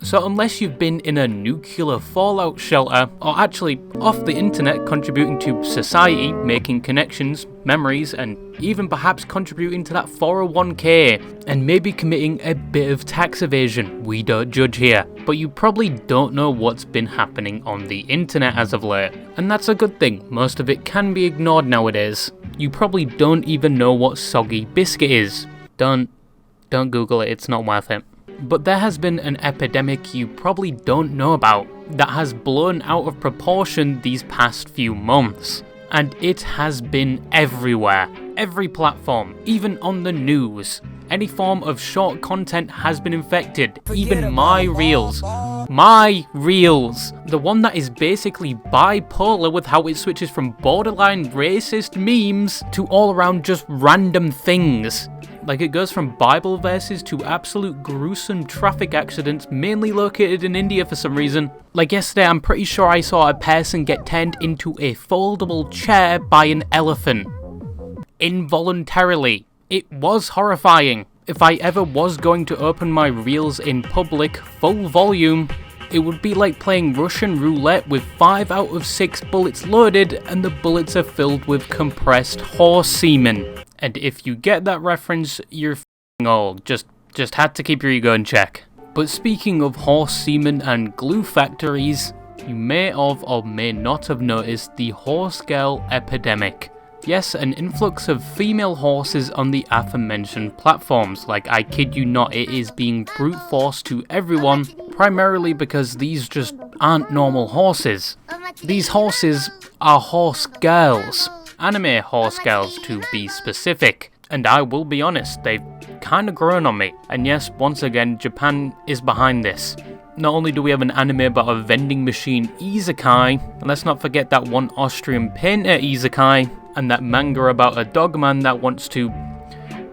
So unless you've been in a nuclear fallout shelter, or actually off the internet contributing to society, making connections, memories, and even perhaps contributing to that 401k, and maybe committing a bit of tax evasion, we don't judge here. But you probably don't know what's been happening on the internet as of late. And that's a good thing, most of it can be ignored nowadays. You probably don't even know what soggy biscuit is. Don't Google it, it's not worth it. But there has been an epidemic you probably don't know about that has blown out of proportion these past few months. And it has been everywhere. Every platform, even on the news. Any form of short content has been infected. Even my reels. My reels. The one that is basically bipolar with how it switches from borderline racist memes to all around just random things. Like it goes from Bible verses to absolute gruesome traffic accidents, mainly located in India for some reason. Like yesterday, I'm pretty sure I saw a person get turned into a foldable chair by an elephant. Involuntarily. It was horrifying. If I ever was going to open my reels in public, full volume, it would be like playing Russian roulette with 5 out of 6 bullets loaded and the bullets are filled with compressed horse semen. And if you get that reference, you're f***ing old. Just had to keep your ego in check. But speaking of horse semen and glue factories, you may have or may not have noticed the horse girl epidemic. Yes, an influx of female horses on the aforementioned platforms. Like, I kid you not, it is being brute forced to everyone, primarily because these just aren't normal horses. These horses are horse girls. Anime horse girls, to be specific. And I will be honest, they've kinda grown on me. And yes, once again, Japan is behind this. Not only do we have an anime about a vending machine isekai, and let's not forget that one Austrian painter isekai, and that manga about a dogman that wants to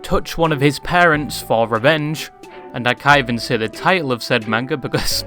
touch one of his parents for revenge. And I can't even say the title of said manga because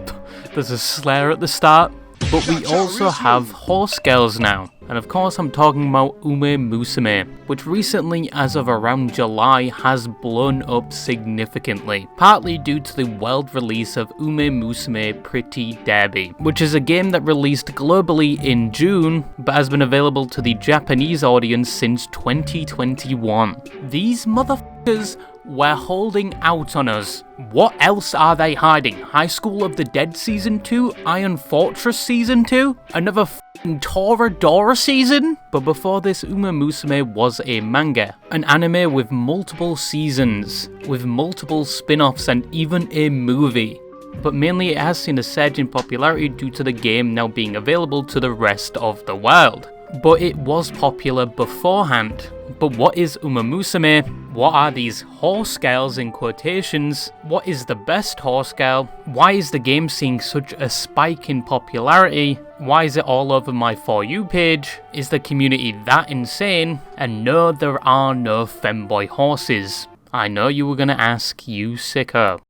there's a slur at the start. But we also have horse girls now. And of course I'm talking about Umamusume, which recently, as of around July, has blown up significantly, partly due to the world release of Umamusume Pretty Derby, which is a game that released globally in June, but has been available to the Japanese audience since 2021. These motherfuckers were holding out on us. What else are they hiding? High School of the Dead Season 2? Iron Fortress Season 2? Another f***ing Toradora season? But before this, Umamusume was a manga, an anime with multiple seasons, with multiple spin-offs and even a movie. But mainly it has seen a surge in popularity due to the game now being available to the rest of the world. But it was popular beforehand. But what is Umamusume? What are these horse girls in quotations? What is the best horse girl? Why is the game seeing such a spike in popularity? Why is it all over my For You page? Is the community that insane? And no, there are no femboy horses. I know you were gonna ask, you sicko.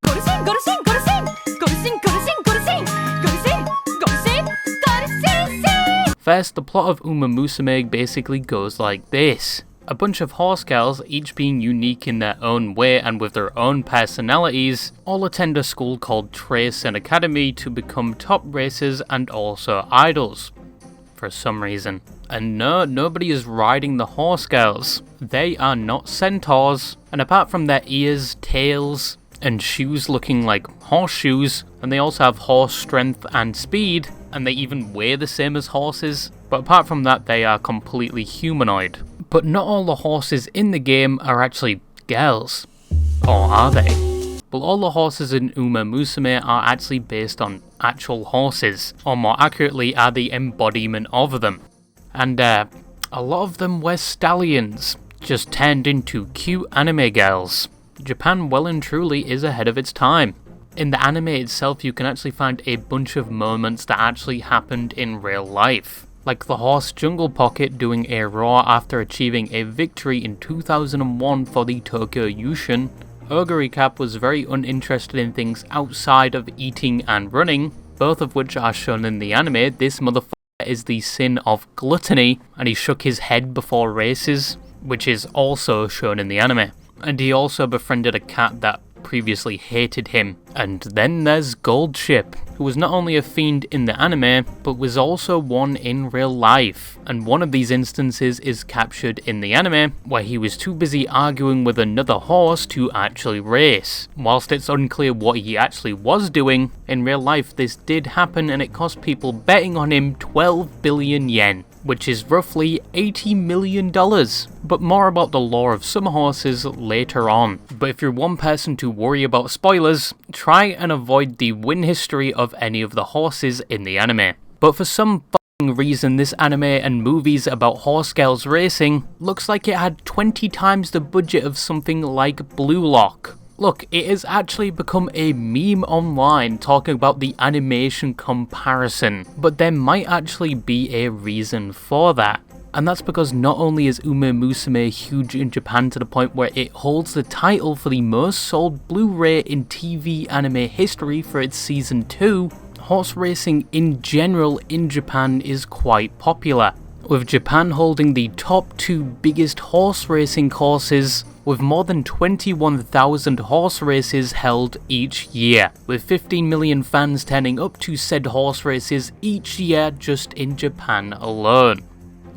First, the plot of Umamusume basically goes like this. A bunch of horse girls, each being unique in their own way and with their own personalities, all attend a school called Trace and Academy to become top racers and also idols. For some reason. And no, nobody is riding the horse girls. They are not centaurs. And apart from their ears, tails, and shoes looking like horseshoes, and they also have horse strength and speed, and they even weigh the same as horses. But apart from that, they are completely humanoid. But not all the horses in the game are actually girls. Or are they? Well, all the horses in Umamusume are actually based on actual horses, or more accurately, are the embodiment of them. And a lot of them were stallions, just turned into cute anime girls. Japan well and truly is ahead of its time. In the anime itself, you can actually find a bunch of moments that actually happened in real life. Like the horse Jungle Pocket doing a roar after achieving a victory in 2001 for the Tokyo Yushin. Ogre Cap was very uninterested in things outside of eating and running, both of which are shown in the anime. This motherfucker is the sin of gluttony, and he shook his head before races, which is also shown in the anime. And he also befriended a cat that previously hated him. And then there's Goldship, who was not only a fiend in the anime, but was also one in real life. And one of these instances is captured in the anime, where he was too busy arguing with another horse to actually race. Whilst it's unclear what he actually was doing, in real life this did happen and it cost people betting on him 12 billion yen, which is roughly $80 million. But more about the lore of some horses later on. But if you're one person to worry about spoilers, try and avoid the win history of any of the horses in the anime. But for some reason, this anime and movies about horse girls racing looks like it had 20 times the budget of something like Blue Lock. Look, it has actually become a meme online talking about the animation comparison, but there might actually be a reason for that. And that's because not only is Umamusume huge in Japan to the point where it holds the title for the most sold Blu-ray in TV anime history for its season 2, horse racing in general in Japan is quite popular, with Japan holding the top 2 biggest horse racing courses, with more than 21,000 horse races held each year, with 15 million fans turning up to said horse races each year just in Japan alone.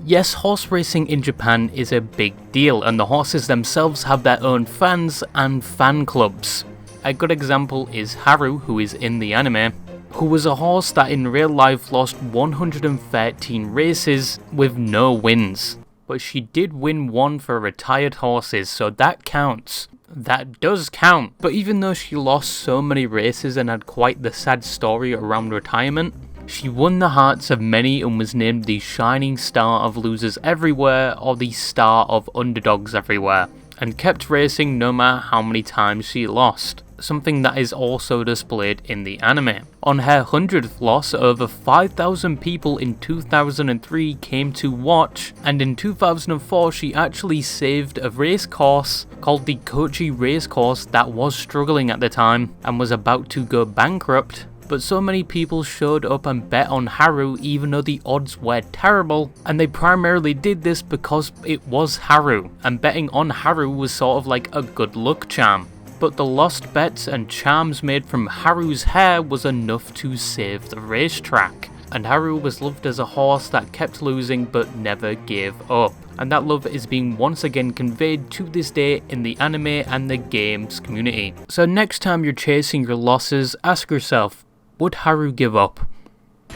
Yes, horse racing in Japan is a big deal, and the horses themselves have their own fans and fan clubs. A good example is Haru, who is in the anime, who was a horse that in real life lost 113 races with no wins. But she did win one for retired horses, so that counts. That does count. But even though she lost so many races and had quite the sad story around retirement, she won the hearts of many and was named the shining star of losers everywhere, or the star of underdogs everywhere, and kept racing no matter how many times she lost, something that is also displayed in the anime. On her 100th loss, over 5,000 people in 2003 came to watch, and in 2004 she actually saved a race course called the Kochi race course that was struggling at the time and was about to go bankrupt. But so many people showed up and bet on Haru even though the odds were terrible, and they primarily did this because it was Haru, and betting on Haru was sort of like a good luck charm. But the lost bets and charms made from Haru's hair was enough to save the racetrack, and Haru was loved as a horse that kept losing but never gave up. And that love is being once again conveyed to this day in the anime and the games community. So next time you're chasing your losses, ask yourself, would Haru give up?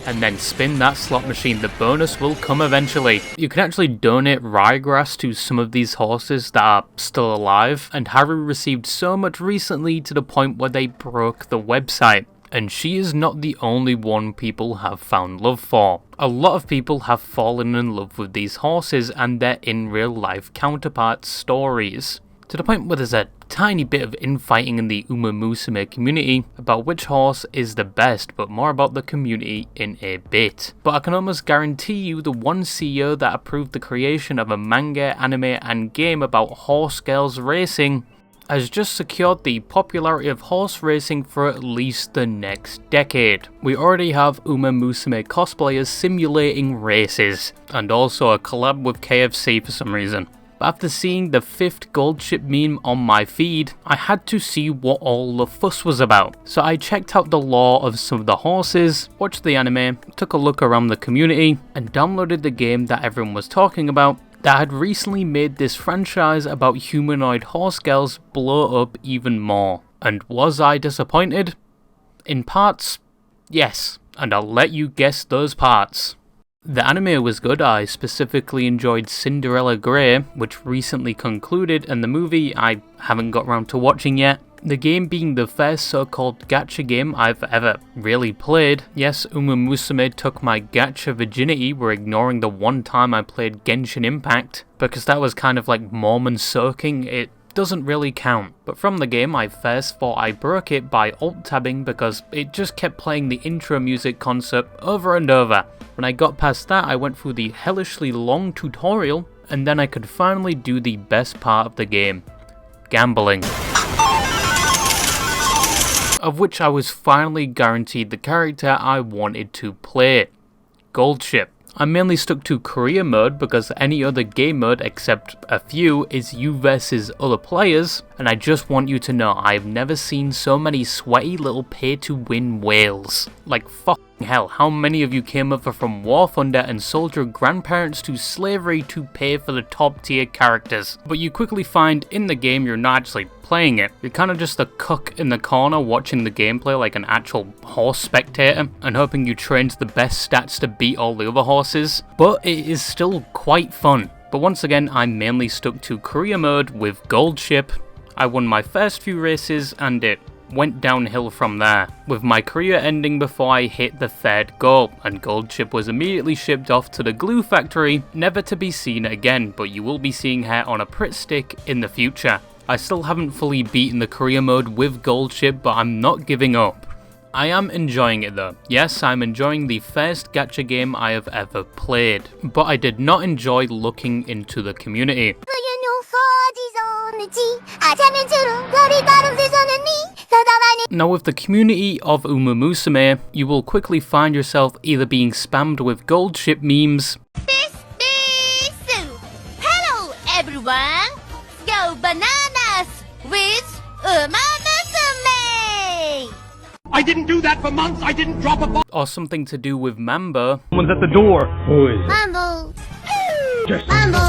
And then spin that slot machine, the bonus will come eventually. You can actually donate ryegrass to some of these horses that are still alive, and Haru received so much recently to the point where they broke the website. And she is not the only one people have found love for. A lot of people have fallen in love with these horses and their in real life counterparts' stories, to the point where there's a tiny bit of infighting in the Umamusume community about which horse is the best, but more about the community in a bit. But I can almost guarantee you the one CEO that approved the creation of a manga, anime and game about horse girls racing has just secured the popularity of horse racing for at least the next decade. We already have Umamusume cosplayers simulating races, and also a collab with KFC for some reason. But after seeing the 5th Goldship meme on my feed, I had to see what all the fuss was about. So I checked out the lore of some of the horses, watched the anime, took a look around the community, and downloaded the game that everyone was talking about that had recently made this franchise about humanoid horse girls blow up even more. And was I disappointed? In parts, yes, and I'll let you guess those parts. The anime was good. I specifically enjoyed Cinderella Grey, which recently concluded, and the movie I haven't got around to watching yet. The game being the first so-called gacha game I've ever really played. Yes, Umamusume took my gacha virginity, we're ignoring the one time I played Genshin Impact, because that was kind of like Mormon soaking. It doesn't really count. But from the game, I first thought I broke it by alt-tabbing because it just kept playing the intro music concept over and over. When I got past that, I went through the hellishly long tutorial, and then I could finally do the best part of the game, gambling. Of which I was finally guaranteed the character I wanted to play, Goldship. I mainly stuck to career mode because any other game mode except a few is you versus other players, and I just want you to know I've never seen so many sweaty little pay to win whales. Like fucking hell, how many of you came over from War Thunder and sold your grandparents to slavery to pay for the top tier characters? But you quickly find in the game you're not actually playing it. You're kind of just a cuck in the corner watching the gameplay like an actual horse spectator and hoping you trained the best stats to beat all the other horses. But it is still quite fun. But once again, I mainly stuck to career mode with Gold Ship. I won my first few races and it went downhill from there, with my career ending before I hit the 3rd goal, and Gold Ship was immediately shipped off to the glue factory, never to be seen again, but you will be seeing her on a Prit stick in the future. I still haven't fully beaten the career mode with Gold Ship, but I'm not giving up. I am enjoying it though. Yes, I'm enjoying the first gacha game I have ever played, but I did not enjoy looking into the community. Now with the community of Umamusume, you will quickly find yourself either being spammed with Gold Ship memes. Hello everyone! Go bananas with Umamusume! I didn't do that for months, I didn't drop a bomb! Or something to do with Mambo. Someone's at the door! Who is it? Mambo! Just Mambo!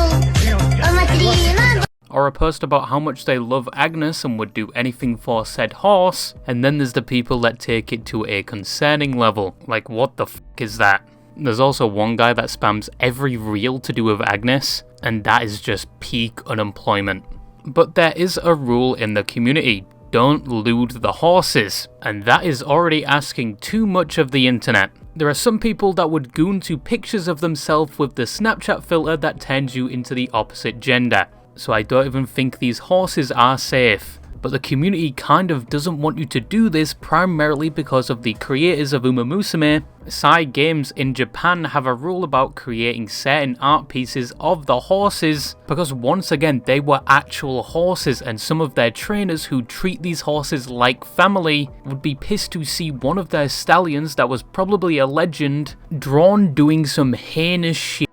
Or a post about how much they love Agnes and would do anything for said horse, and then there's the people that take it to a concerning level. Like, what the f*** is that? There's also one guy that spams every reel to do with Agnes, and that is just peak unemployment. But there is a rule in the community: don't lewd the horses, and that is already asking too much of the internet. There are some people that would goon to pictures of themselves with the Snapchat filter that turns you into the opposite gender. So I don't even think these horses are safe. But the community kind of doesn't want you to do this, primarily because of the creators of Umamusume. Cygames in Japan have a rule about creating certain art pieces of the horses, because once again they were actual horses, and some of their trainers who treat these horses like family would be pissed to see one of their stallions that was probably a legend drawn doing some heinous shit,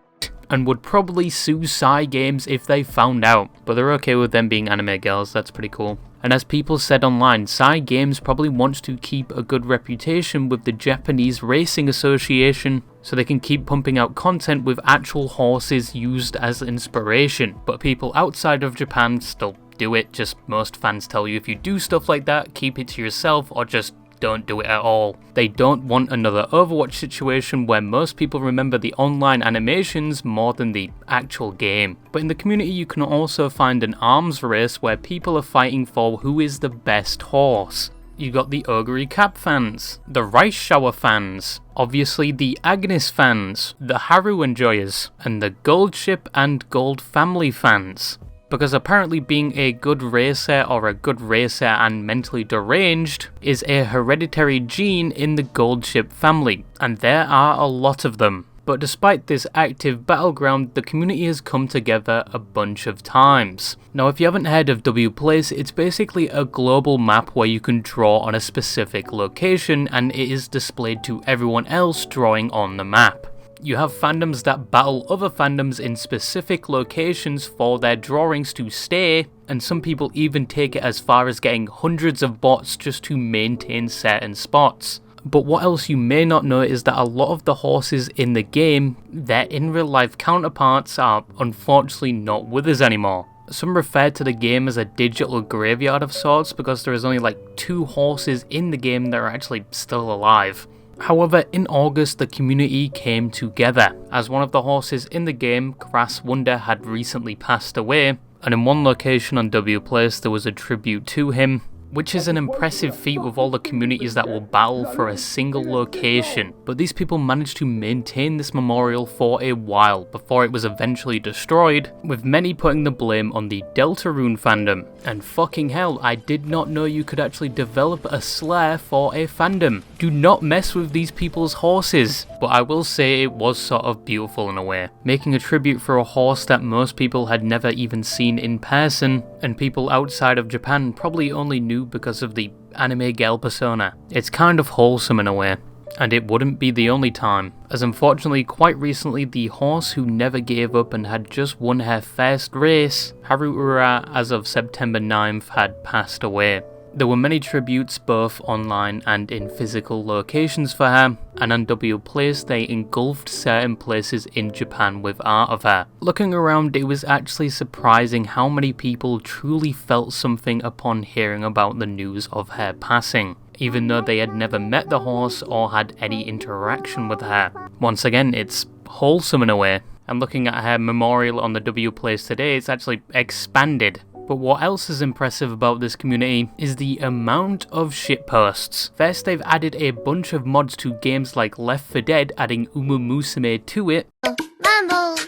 and would probably sue Cygames if they found out. But they're okay with them being anime girls, that's pretty cool. And as people said online, Cygames probably wants to keep a good reputation with the Japanese Racing Association, so they can keep pumping out content with actual horses used as inspiration. But people outside of Japan still do it, just most fans tell you if you do stuff like that, keep it to yourself or just don't do it at all. They don't want another Overwatch situation where most people remember the online animations more than the actual game. But in the community you can also find an arms race where people are fighting for who is the best horse. You got the Ogre Cap fans, the Rice Shower fans, obviously the Agnes fans, the Haru enjoyers, and the Gold Ship and Gold Family fans. Because apparently being a good racer or a good racer and mentally deranged is a hereditary gene in the Gold Ship family, and there are a lot of them. But despite this active battleground, the community has come together a bunch of times. Now if you haven't heard of W Place, it's basically a global map where you can draw on a specific location and it is displayed to everyone else drawing on the map. You have fandoms that battle other fandoms in specific locations for their drawings to stay, and some people even take it as far as getting hundreds of bots just to maintain certain spots. But what else you may not know is that a lot of the horses in the game, their in real life counterparts are unfortunately not with us anymore. Some refer to the game as a digital graveyard of sorts because there is only like 2 horses in the game that are actually still alive. However, in August the community came together, as one of the horses in the game, Crass Wonder, had recently passed away, and in one location on W Place there was a tribute to him, which is an impressive feat with all the communities that will battle for a single location. But these people managed to maintain this memorial for a while before it was eventually destroyed, with many putting the blame on the Deltarune fandom. And fucking hell, I did not know you could actually develop a slair for a fandom. Do not mess with these people's horses. But I will say it was sort of beautiful in a way, making a tribute for a horse that most people had never even seen in person, and people outside of Japan probably only knew because of the anime girl persona. It's kind of wholesome in a way. And it wouldn't be the only time, as unfortunately quite recently the horse who never gave up and had just won her first race, Haruura, as of September 9th, had passed away. There were many tributes both online and in physical locations for her, and on W Place they engulfed certain places in Japan with art of her. Looking around, it was actually surprising how many people truly felt something upon hearing about the news of her passing, even though they had never met the horse or had any interaction with her. Once again, it's wholesome in a way, and looking at her memorial on the W Place today, it's actually expanded. But what else is impressive about this community is the amount of shitposts. First, they've added a bunch of mods to games like Left 4 Dead, adding Umamusume to it. Mambo,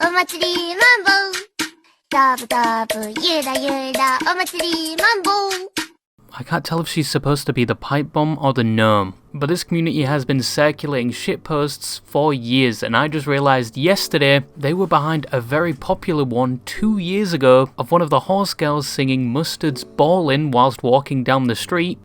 omatsuri mambo, dabu dabu, yuda yuda, omatsuri mambo. I can't tell if she's supposed to be the pipe bomb or the gnome, but this community has been circulating shitposts for years, and I just realised yesterday they were behind a very popular one 2 years ago of one of the horse girls singing Mustard's Ballin' whilst walking down the street.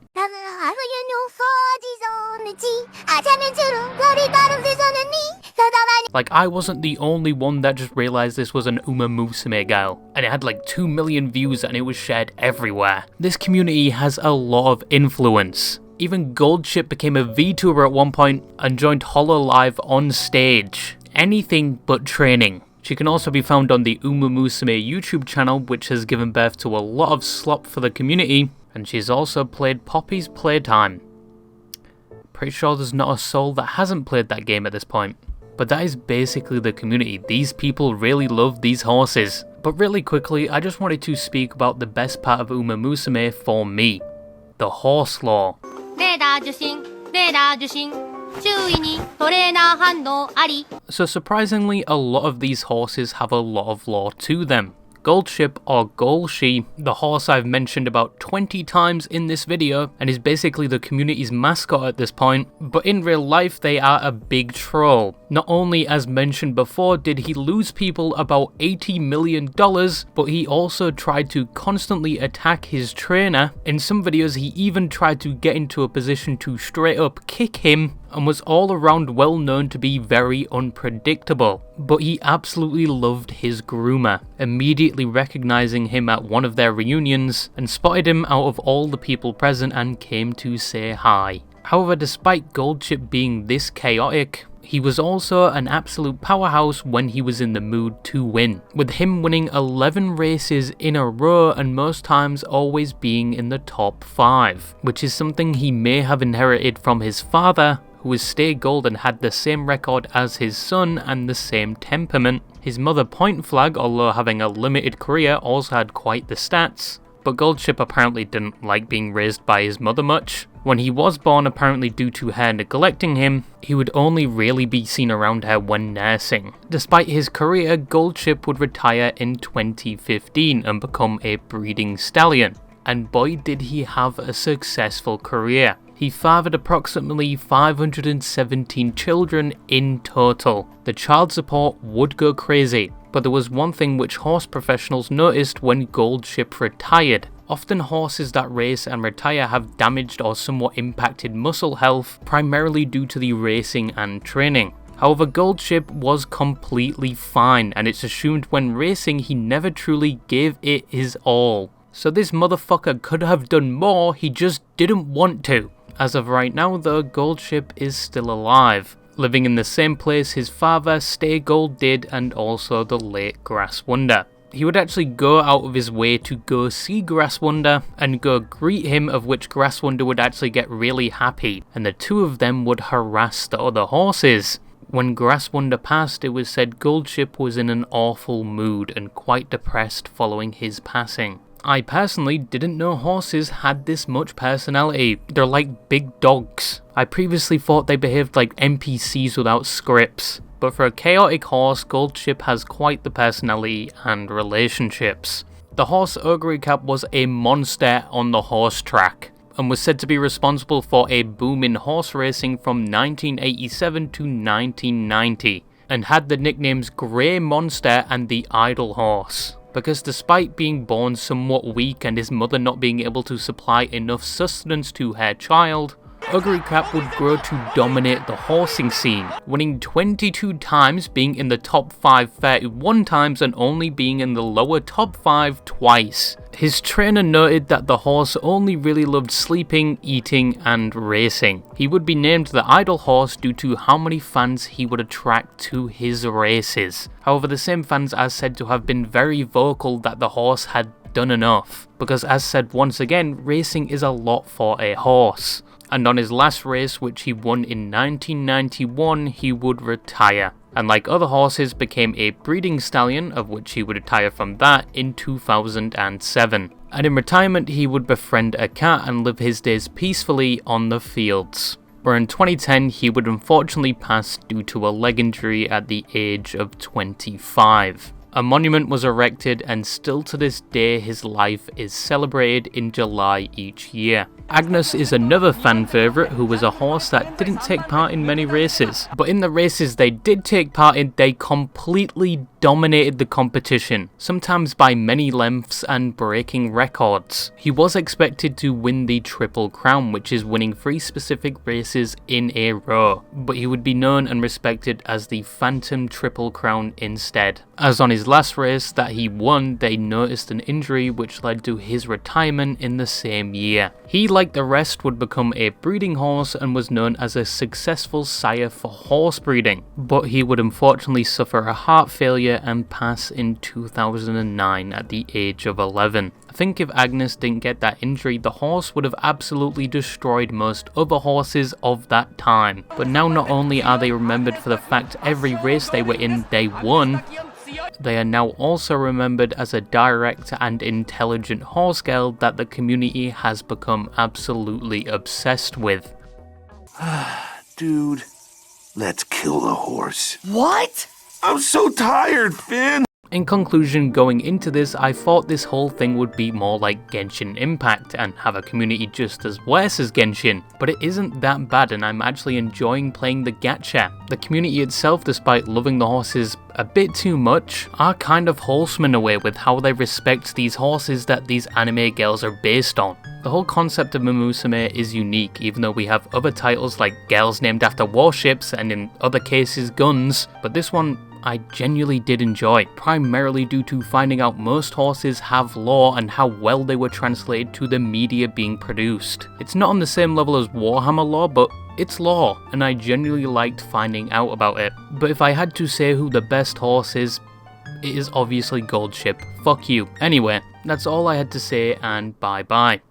Like, I wasn't the only one that just realised this was an Umamusume girl, and it had like 2 million views and it was shared everywhere. This community has a lot of influence. Even Goldship became a VTuber at one point and joined HoloLive on stage. Anything but training. She can also be found on the Umamusume YouTube channel, which has given birth to a lot of slop for the community, and she's also played Poppy's Playtime. Pretty sure there's not a soul that hasn't played that game at this point. But that is basically the community. These people really love these horses. But really quickly, I just wanted to speak about the best part of Umamusume for me. The horse lore. So surprisingly, a lot of these horses have a lot of lore to them. Goldship, or Golshi, the horse I've mentioned about 20 times in this video, and is basically the community's mascot at this point, but in real life they are a big troll. Not only, as mentioned before, did he lose people about $80 million, but he also tried to constantly attack his trainer. In some videos he even tried to get into a position to straight up kick him, and was all around well known to be very unpredictable. But he absolutely loved his groomer, immediately recognizing him at one of their reunions, and spotted him out of all the people present and came to say hi. However, despite Goldship being this chaotic, he was also an absolute powerhouse when he was in the mood to win, with him winning 11 races in a row and most times always being in the top 5, which is something he may have inherited from his father, who was Stay Gold and had the same record as his son and the same temperament. His mother Point Flag, although having a limited career, also had quite the stats, but Goldship apparently didn't like being raised by his mother much. When he was born, apparently due to her neglecting him, he would only really be seen around her when nursing. Despite his career, Goldship would retire in 2015 and become a breeding stallion. And boy did he have a successful career. He fathered approximately 517 children in total. The child support would go crazy, but there was one thing which horse professionals noticed when Goldship retired. Often horses that race and retire have damaged or somewhat impacted muscle health, primarily due to the racing and training. However, Goldship was completely fine, and it's assumed when racing he never truly gave it his all. So this motherfucker could have done more, he just didn't want to. As of right now though, Goldship is still alive, living in the same place his father Stay Gold did, and also the late Grass Wonder. He would actually go out of his way to go see Grass Wonder and go greet him, of which Grass Wonder would actually get really happy, and the two of them would harass the other horses. When Grass Wonder passed, it was said Goldship was in an awful mood and quite depressed following his passing. I personally didn't know horses had this much personality. They're like big dogs. I previously thought they behaved like NPCs without scripts, but for a chaotic horse, Goldship has quite the personality and relationships. The horse Ogre Cap was a monster on the horse track, and was said to be responsible for a boom in horse racing from 1987 to 1990, and had the nicknames Grey Monster and the Idle Horse. Because despite being born somewhat weak and his mother not being able to supply enough sustenance to her child, Ugly Cap would grow to dominate the horsing scene, winning 22 times, being in the top 5 31 times, and only being in the lower top 5 twice. His trainer noted that the horse only really loved sleeping, eating, and racing. He would be named the idle horse due to how many fans he would attract to his races. However, the same fans are said to have been very vocal that the horse had done enough, because as said once again, racing is a lot for a horse. And on his last race, which he won in 1991, he would retire. And like other horses, became a breeding stallion, of which he would retire from that in 2007. And in retirement, he would befriend a cat and live his days peacefully on the fields. Where in 2010, he would unfortunately pass due to a leg injury at the age of 25. A monument was erected, and still to this day his life is celebrated in July each year. Agnes is another fan favourite who was a horse that didn't take part in many races, but in the races they did take part in, they completely dominated the competition, sometimes by many lengths and breaking records. He was expected to win the Triple Crown, which is winning 3 specific races in a row, but he would be known and respected as the Phantom Triple Crown instead. As on his last race that he won, they noticed an injury which led to his retirement in the same year. He, like the rest, would become a breeding horse and was known as a successful sire for horse breeding, but he would unfortunately suffer a heart failure and pass in 2009 at the age of 11. I think if Agnes didn't get that injury, the horse would have absolutely destroyed most other horses of that time. But now not only are they remembered for the fact every race they were in they won, they are now also remembered as a direct and intelligent horse girl that the community has become absolutely obsessed with. Dude, let's kill the horse. What? I'm so tired, Finn! In conclusion, going into this, I thought this whole thing would be more like Genshin Impact and have a community just as worse as Genshin, but it isn't that bad and I'm actually enjoying playing the gacha. The community itself, despite loving the horses a bit too much, are kind of wholesome in a way with how they respect these horses that these anime girls are based on. The whole concept of Umamusume is unique, even though we have other titles like girls named after warships and in other cases guns, but this one I genuinely did enjoy, primarily due to finding out most horses have lore and how well they were translated to the media being produced. It's not on the same level as Warhammer lore, but it's lore, and I genuinely liked finding out about it. But if I had to say who the best horse is, it is obviously Goldship. Fuck you. Anyway, that's all I had to say, and bye bye.